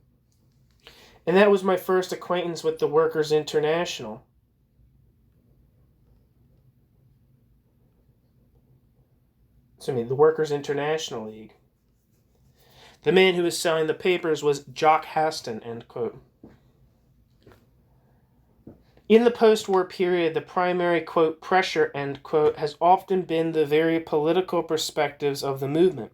And that was my first acquaintance with the Workers' International." the Workers' International League. The man who was selling the papers was Jock Haston, end quote. In the post-war period, the primary, quote, pressure, end quote, has often been the very political perspectives of the movement.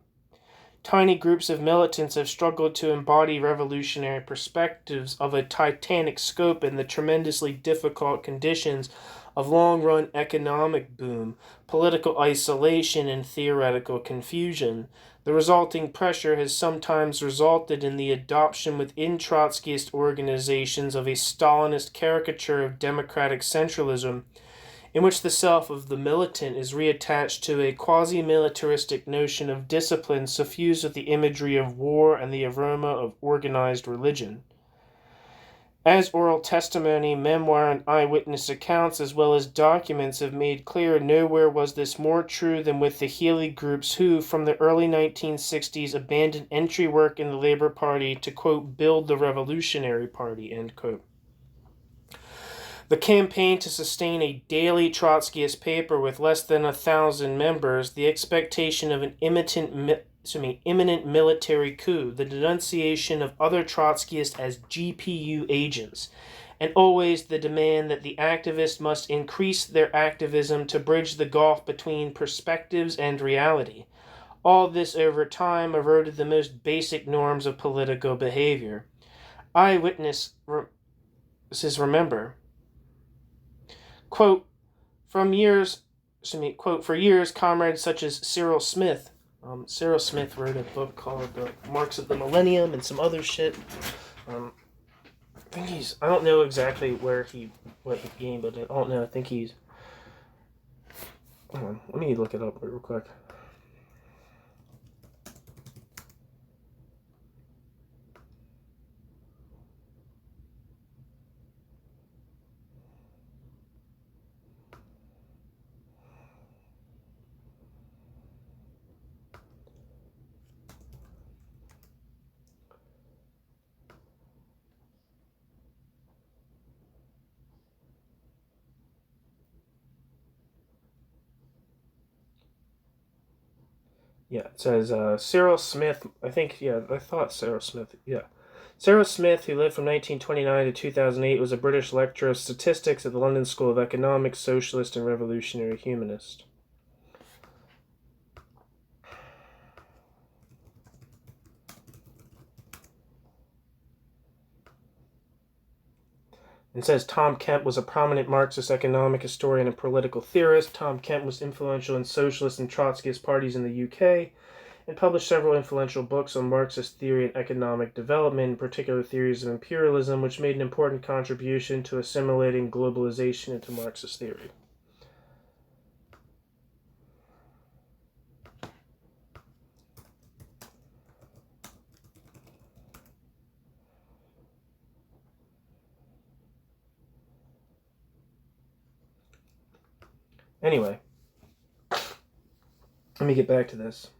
Tiny groups of militants have struggled to embody revolutionary perspectives of a titanic scope in the tremendously difficult conditions of long-run economic boom, political isolation, and theoretical confusion. The resulting pressure has sometimes resulted in the adoption within Trotskyist organizations of a Stalinist caricature of democratic centralism, in which the self of the militant is reattached to a quasi-militaristic notion of discipline suffused with the imagery of war and the aroma of organized religion. As oral testimony, memoir, and eyewitness accounts, as well as documents, have made clear, nowhere was this more true than with the Healy groups who, from the early 1960s, abandoned entry work in the Labour Party to, quote, build the Revolutionary Party, end quote. The campaign to sustain a daily Trotskyist paper with less than 1,000 members, the expectation of an imminent military coup, the denunciation of other Trotskyists as GPU agents, and always the demand that the activists must increase their activism to bridge the gulf between perspectives and reality. All this over time eroded the most basic norms of political behavior. Eyewitnesses remember, quote, for years, comrades such as Cyril Smith. Cyril Smith wrote a book called Marx of the Millennium and some other shit. I don't know exactly what he gained, but I don't know. I think he's. Hold on, let me look it up real quick. Yeah, it says Cyril Smith. I thought Cyril Smith. Yeah. Cyril Smith, who lived from 1929 to 2008, was a British lecturer of statistics at the London School of Economics, socialist and revolutionary humanist. It says Tom Kemp was a prominent Marxist economic historian and political theorist. Tom Kemp was influential in socialist and Trotskyist parties in the UK and published several influential books on Marxist theory and economic development, in particular theories of imperialism, which made an important contribution to assimilating globalization into Marxist theory. Anyway, let me get back to this.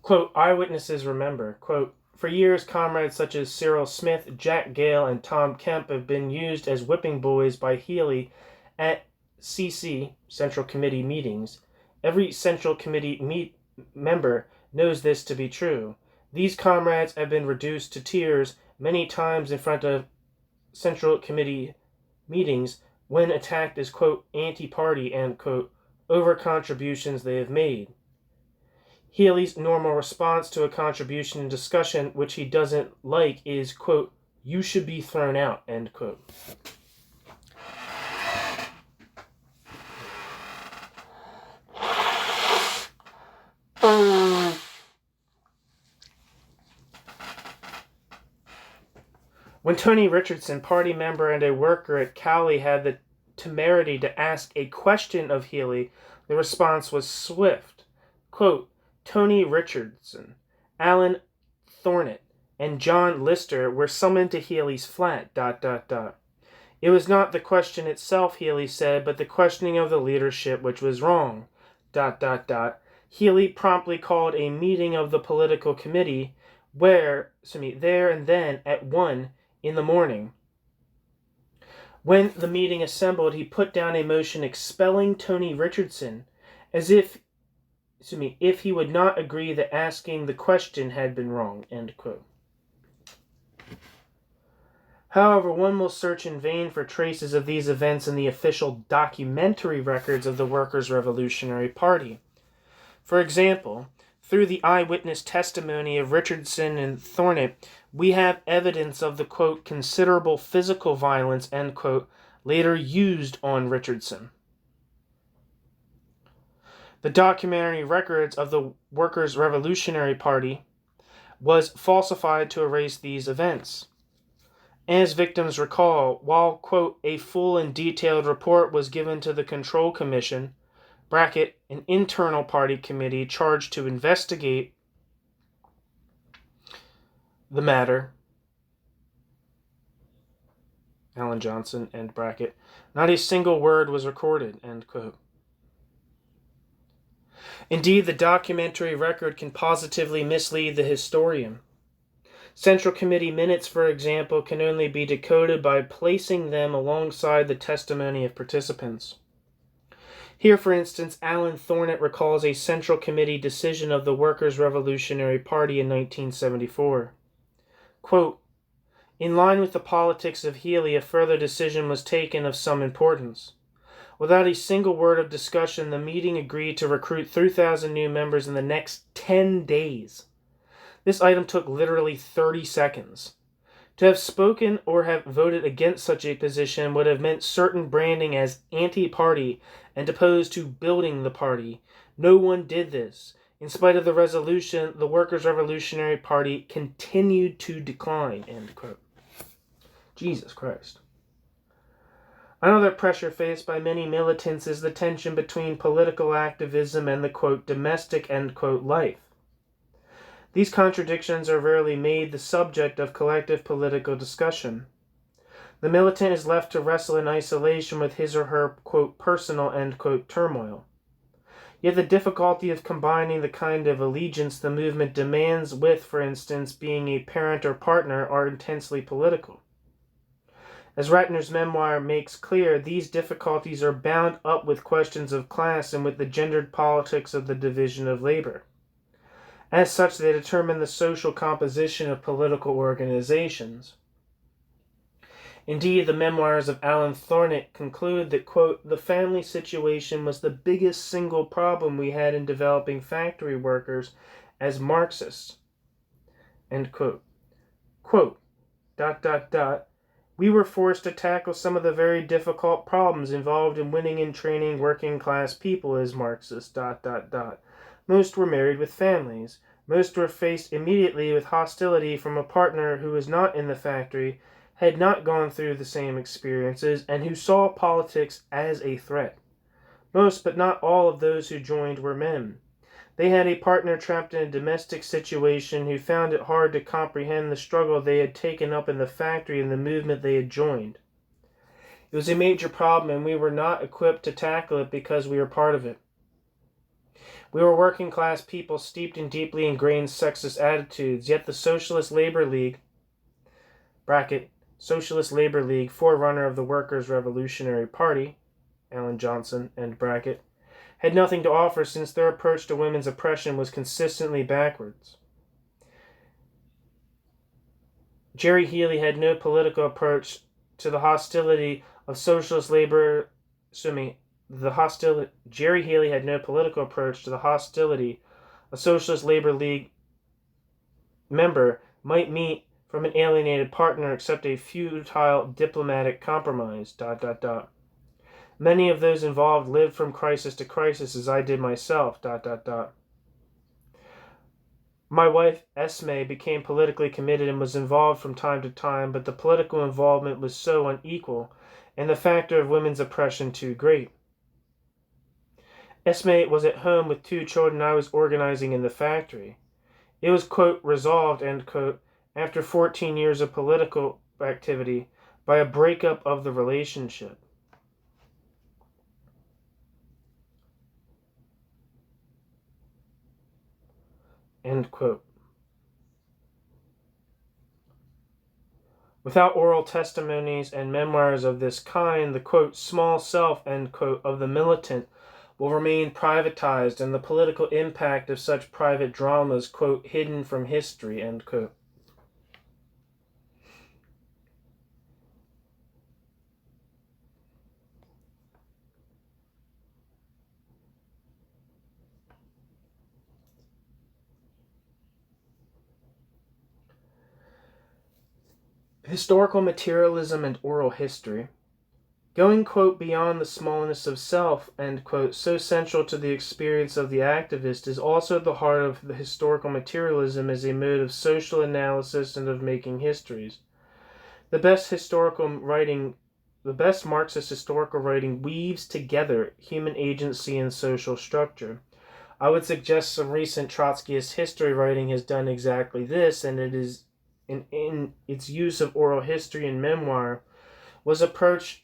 Quote, eyewitnesses remember, quote, for years, comrades such as Cyril Smith, Jack Gale, and Tom Kemp have been used as whipping boys by Healy at CC, Central Committee meetings. Every Central Committee member knows this to be true. These comrades have been reduced to tears many times in front of Central Committee meetings when attacked as, quote, anti-party, end quote, over contributions they have made. Healy's normal response to a contribution in discussion which he doesn't like is, quote, you should be thrown out, end quote. When Tony Richardson, party member and a worker at Cowley, had the temerity to ask a question of Healy, the response was swift. Quote, Tony Richardson, Alan Thornett, and John Lister were summoned to Healy's flat, ... It was not the question itself, Healy said, but the questioning of the leadership which was wrong, ... Healy promptly called a meeting of the political committee there and then at 1 in the morning. When the meeting assembled, he put down a motion expelling Tony Richardson, as if if he would not agree that asking the question had been wrong, end quote. However, one will search in vain for traces of these events in the official documentary records of the Workers' Revolutionary Party. For example, through the eyewitness testimony of Richardson and Thornett, we have evidence of the, quote, considerable physical violence, end quote, later used on Richardson. The documentary records of the Workers' Revolutionary Party was falsified to erase these events. As victims recall, while, quote, a full and detailed report was given to the Control Commission, bracket, an internal party committee charged to investigate the matter, Alan Johnson, end bracket, not a single word was recorded, end quote. Indeed, the documentary record can positively mislead the historian. Central Committee minutes, for example, can only be decoded by placing them alongside the testimony of participants. Here, for instance, Alan Thornett recalls a Central Committee decision of the Workers' Revolutionary Party in 1974. Quote, in line with the politics of Healy, a further decision was taken of some importance. Without a single word of discussion, the meeting agreed to recruit 3,000 new members in the next 10 days. This item took literally 30 seconds. To have spoken or have voted against such a position would have meant certain branding as anti-party and opposed to building the party. No one did this. In spite of the resolution, the Workers' Revolutionary Party continued to decline, end quote. Jesus Christ. Another pressure faced by many militants is the tension between political activism and the, quote, domestic, end quote, life. These contradictions are rarely made the subject of collective political discussion. The militant is left to wrestle in isolation with his or her, quote, personal, end quote, turmoil. Yet the difficulty of combining the kind of allegiance the movement demands with, for instance, being a parent or partner are intensely political. As Ratner's memoir makes clear, these difficulties are bound up with questions of class and with the gendered politics of the division of labor. As such, they determine the social composition of political organizations. Indeed, the memoirs of Alan Thornett conclude that, quote, the family situation was the biggest single problem we had in developing factory workers as Marxists, end quote. Quote, ... we were forced to tackle some of the very difficult problems involved in winning and training working class people as Marxists, ... Most were married with families. Most were faced immediately with hostility from a partner who was not in the factory, had not gone through the same experiences, and who saw politics as a threat. Most, but not all, of those who joined were men. They had a partner trapped in a domestic situation who found it hard to comprehend the struggle they had taken up in the factory and the movement they had joined. It was a major problem, and we were not equipped to tackle it because we were part of it. We were working class people steeped in deeply ingrained sexist attitudes, yet the Socialist Labor League, bracket, Socialist Labor League, forerunner of the Workers' Revolutionary Party, Alan Johnson, end bracket, had nothing to offer since their approach to women's oppression was consistently backwards. Jerry Healy had no political approach to the hostility of socialist labor, Jerry Healy had no political approach to the hostility a Socialist Labor League member might meet from an alienated partner except a futile diplomatic compromise, ... Many of those involved lived from crisis to crisis as I did myself, ... My wife, Esme, became politically committed and was involved from time to time, but the political involvement was so unequal, and the factor of women's oppression too great. Esme was at home with 2 children I was organizing in the factory. It was, quote, resolved, end quote, after 14 years of political activity, by a breakup of the relationship. End quote. Without oral testimonies and memoirs of this kind, the, quote, small self, end quote, of the militant will remain privatized and the political impact of such private dramas, quote, hidden from history, end quote. Historical materialism and oral history. Going, quote, beyond the smallness of self, end quote, so central to the experience of the activist is also at the heart of the historical materialism as a mode of social analysis and of making histories. The best Marxist historical writing weaves together human agency and social structure. I would suggest some recent Trotskyist history writing has done exactly this, and it is in its use of oral history and memoir has approached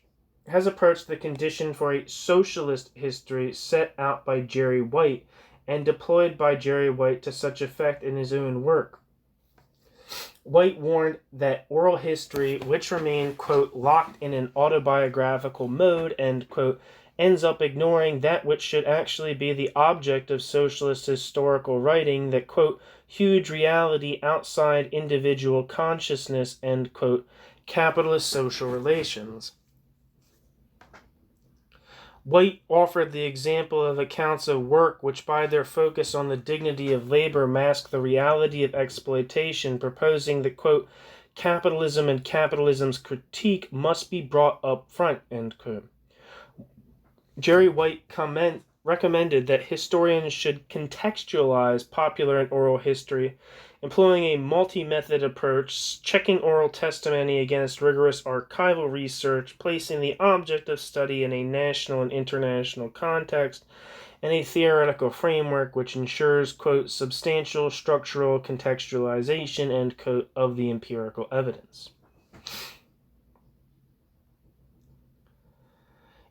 the condition for a socialist history set out by Jerry White and deployed by Jerry White to such effect in his own work. White warned that oral history, which remained, quote, locked in an autobiographical mode, end quote, ends up ignoring that which should actually be the object of socialist historical writing, that, quote, huge reality outside individual consciousness, end quote, capitalist social relations. White offered the example of accounts of work which by their focus on the dignity of labor mask the reality of exploitation, proposing that, quote, capitalism and capitalism's critique must be brought up front, end quote. Jerry White recommended that historians should contextualize popular and oral history, employing a multi-method approach, checking oral testimony against rigorous archival research, placing the object of study in a national and international context, and a theoretical framework which ensures, quote, substantial structural contextualization, end quote, of the empirical evidence.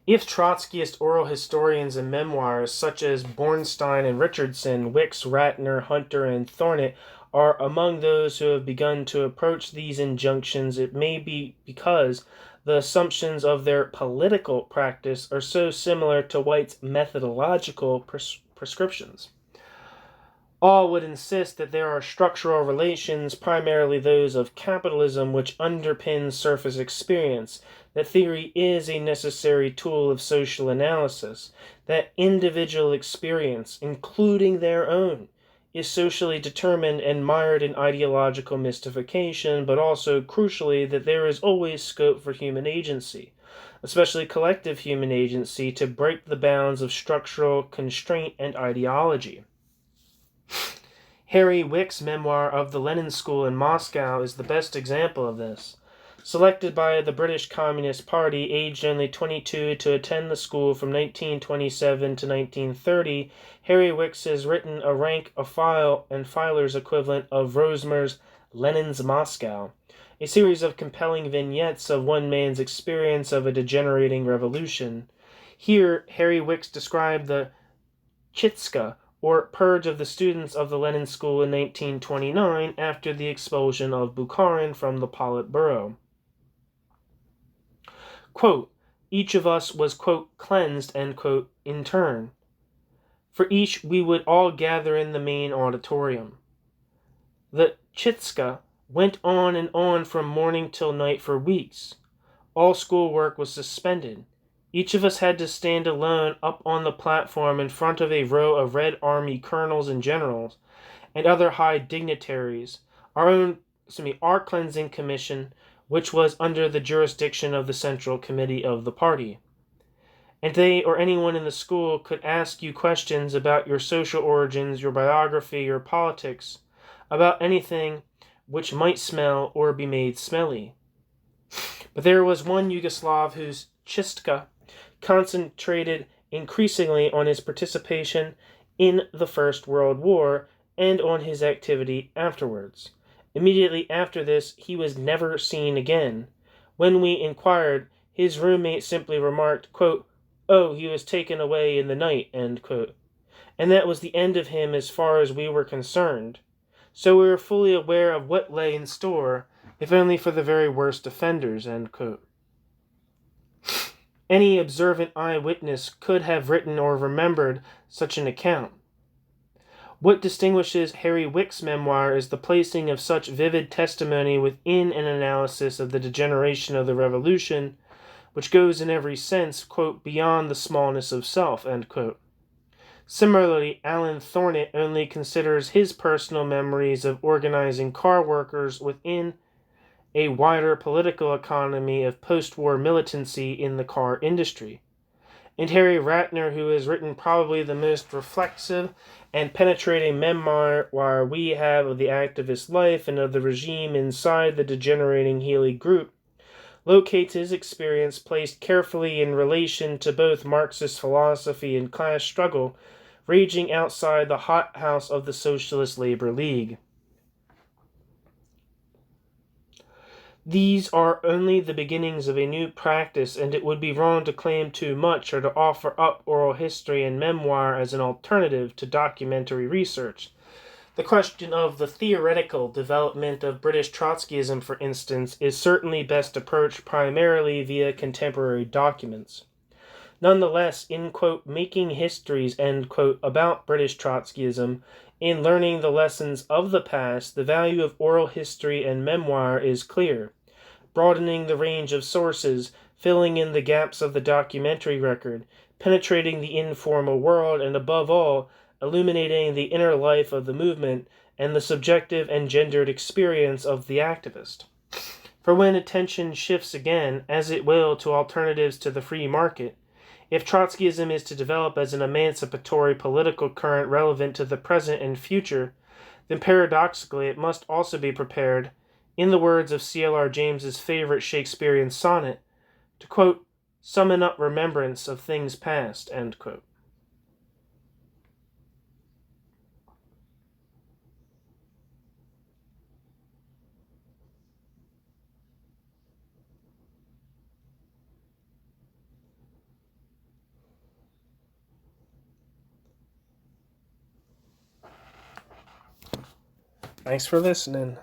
If Trotskyist oral historians and memoirs such as Bornstein and Richardson, Wicks, Ratner, Hunter, and Thornett are among those who have begun to approach these injunctions, it may be because the assumptions of their political practice are so similar to White's methodological prescriptions. All would insist that there are structural relations, primarily those of capitalism, which underpin surface experience, that theory is a necessary tool of social analysis, that individual experience, including their own, is socially determined and mired in ideological mystification, but also, crucially, that there is always scope for human agency, especially collective human agency, to break the bounds of structural constraint and ideology. Harry Wicks' memoir of the Lenin School in Moscow is the best example of this. Selected by the British Communist Party, aged only 22, to attend the school from 1927 to 1930, Harry Wicks has written a rank, a file, and filer's equivalent of Rosmer's Lenin's Moscow, a series of compelling vignettes of one man's experience of a degenerating revolution. Here, Harry Wicks described the Chitska, or purge of the students of the Lenin School in 1929 after the expulsion of Bukharin from the Politburo. Quote, each of us was, quote, cleansed, end quote, in turn. For each we would all gather in the main auditorium. The Chitska went on and on from morning till night for weeks. All schoolwork was suspended. Each of us had to stand alone up on the platform in front of a row of Red Army colonels and generals and other high dignitaries. Our cleansing commission, which was under the jurisdiction of the Central Committee of the party. And they or anyone in the school could ask you questions about your social origins, your biography, your politics, about anything which might smell or be made smelly. But there was one Yugoslav whose Čistka concentrated increasingly on his participation in the First World War and on his activity afterwards. Immediately after this, he was never seen again. When we inquired, his roommate simply remarked, quote, oh, he was taken away in the night, end quote. And that was the end of him as far as we were concerned. So we were fully aware of what lay in store, if only for the very worst offenders, end quote. any observant eyewitness could have written or remembered such an account. What distinguishes Harry Wick's memoir is the placing of such vivid testimony within an analysis of the degeneration of the revolution, which goes in every sense, quote, beyond the smallness of self, end quote. Similarly, Alan Thornett only considers his personal memories of organizing car workers within a wider political economy of post-war militancy in the car industry. And Harry Ratner, who has written probably the most reflexive and penetrating memoir we have of the activist life and of the regime inside the degenerating Healy group, locates his experience placed carefully in relation to both Marxist philosophy and class struggle raging outside the hothouse of the Socialist Labor League. These are only the beginnings of a new practice, and it would be wrong to claim too much or to offer up oral history and memoir as an alternative to documentary research. The question of the theoretical development of British Trotskyism, for instance, is certainly best approached primarily via contemporary documents. Nonetheless, in, quote, making histories, end quote, about British Trotskyism, in learning the lessons of the past, the value of oral history and memoir is clear, broadening the range of sources, filling in the gaps of the documentary record, penetrating the informal world, and above all, illuminating the inner life of the movement and the subjective and gendered experience of the activist. For when attention shifts again, as it will, to alternatives to the free market, if Trotskyism is to develop as an emancipatory political current relevant to the present and future, then paradoxically it must also be prepared, in the words of C.L.R. James's favorite Shakespearean sonnet, to, quote, summon up remembrance of things past, end quote. Thanks for listening.